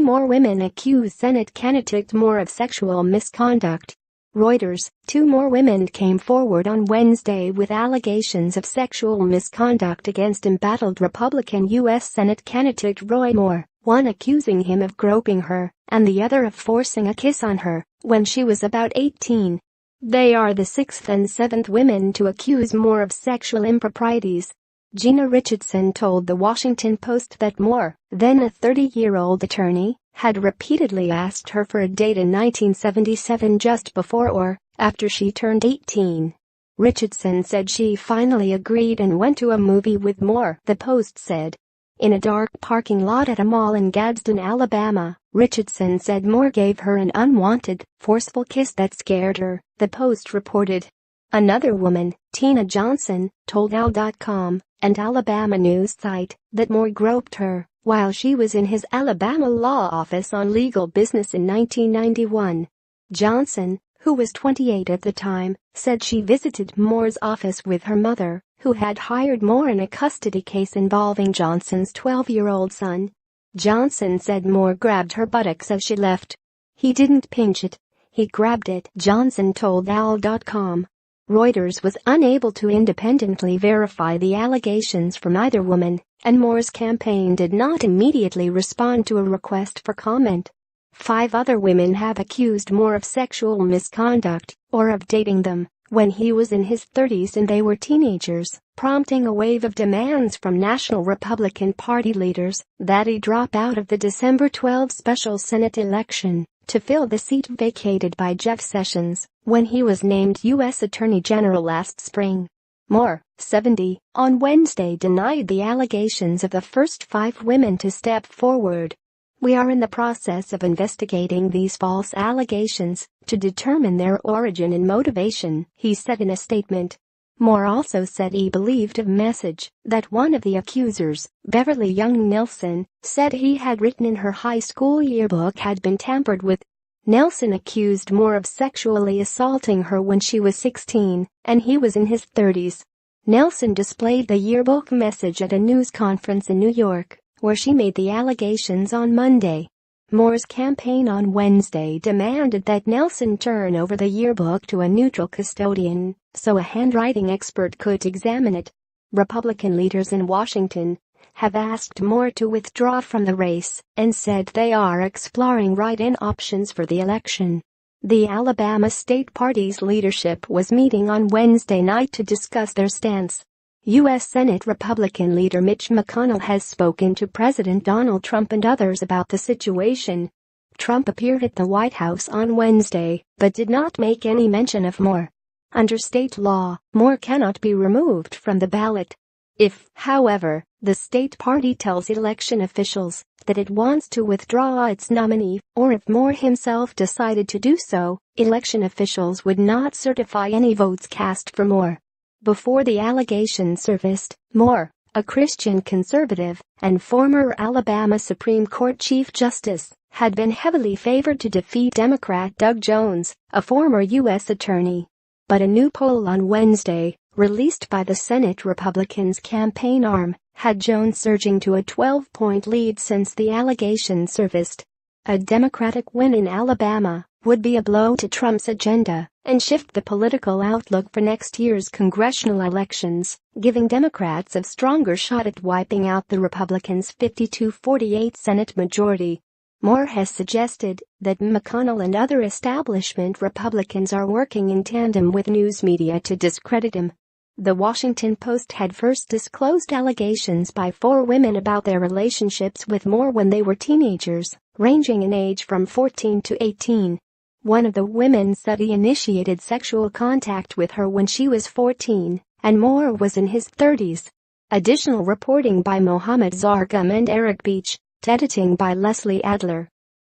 more women accuse Senate candidate Moore of sexual misconduct. Reuters, 2 more women came forward on Wednesday with allegations of sexual misconduct against embattled Republican U.S. Senate candidate Roy Moore, one accusing him of groping her and the other of forcing a kiss on her when she was about 18. They are the 6th and 7th women to accuse Moore of sexual improprieties. Gina Richardson told The Washington Post that Moore, then a 30-year-old attorney, had repeatedly asked her for a date in 1977 just before or after she turned 18. Richardson said she finally agreed and went to a movie with Moore, the Post said. In a dark parking lot at a mall in Gadsden, Alabama, Richardson said Moore gave her an unwanted, forceful kiss that scared her, the Post reported. Another woman, Tina Johnson, told Al.com, an Alabama news site, that Moore groped her while she was in his Alabama law office on legal business in 1991. Johnson, who was 28 at the time, said she visited Moore's office with her mother, who had hired Moore in a custody case involving Johnson's 12-year-old son. Johnson said Moore grabbed her buttocks as she left. He didn't pinch it. He grabbed it, Johnson told Al.com. Reuters was unable to independently verify the allegations from either woman, and Moore's campaign did not immediately respond to a request for comment. 5 other women have accused Moore of sexual misconduct or of dating them when he was in his 30s and they were teenagers, prompting a wave of demands from National Republican Party leaders that he drop out of the December 12 special Senate election to fill the seat vacated by Jeff Sessions when he was named U.S. Attorney General last spring. Moore, 70, on Wednesday denied the allegations of the first 5 women to step forward. "We are in the process of investigating these false allegations to determine their origin and motivation," he said in a statement. Moore also said he believed a message that one of the accusers, Beverly Young Nelson, said he had written in her high school yearbook had been tampered with. Nelson accused Moore of sexually assaulting her when she was 16 and he was in his 30s. Nelson displayed the yearbook message at a news conference in New York, where she made the allegations on Monday. Moore's campaign on Wednesday demanded that Nelson turn over the yearbook to a neutral custodian so a handwriting expert could examine it. Republican leaders in Washington have asked Moore to withdraw from the race and said they are exploring write-in options for the election. The Alabama State Party's leadership was meeting on Wednesday night to discuss their stance. U.S. Senate Republican leader Mitch McConnell has spoken to President Donald Trump and others about the situation. Trump appeared at the White House on Wednesday but did not make any mention of Moore. Under state law, Moore cannot be removed from the ballot. If, however, the state party tells election officials that it wants to withdraw its nominee, or if Moore himself decided to do so, election officials would not certify any votes cast for Moore. Before the allegations surfaced, Moore, a Christian conservative and former Alabama Supreme Court Chief Justice, had been heavily favored to defeat Democrat Doug Jones, a former U.S. attorney. But a new poll on Wednesday, released by the Senate Republicans' campaign arm, had Jones surging to a 12-point lead since the allegations surfaced. A Democratic win in Alabama would be a blow to Trump's agenda and shift the political outlook for next year's congressional elections, giving Democrats a stronger shot at wiping out the Republicans' 52-48 Senate majority. Moore has suggested that McConnell and other establishment Republicans are working in tandem with news media to discredit him. The Washington Post had first disclosed allegations by 4 women about their relationships with Moore when they were teenagers, ranging in age from 14 to 18. One of the women said he initiated sexual contact with her when she was 14, and Moore was in his 30s. Additional reporting by Mohammed Zargam and Eric Beach, editing by Leslie Adler.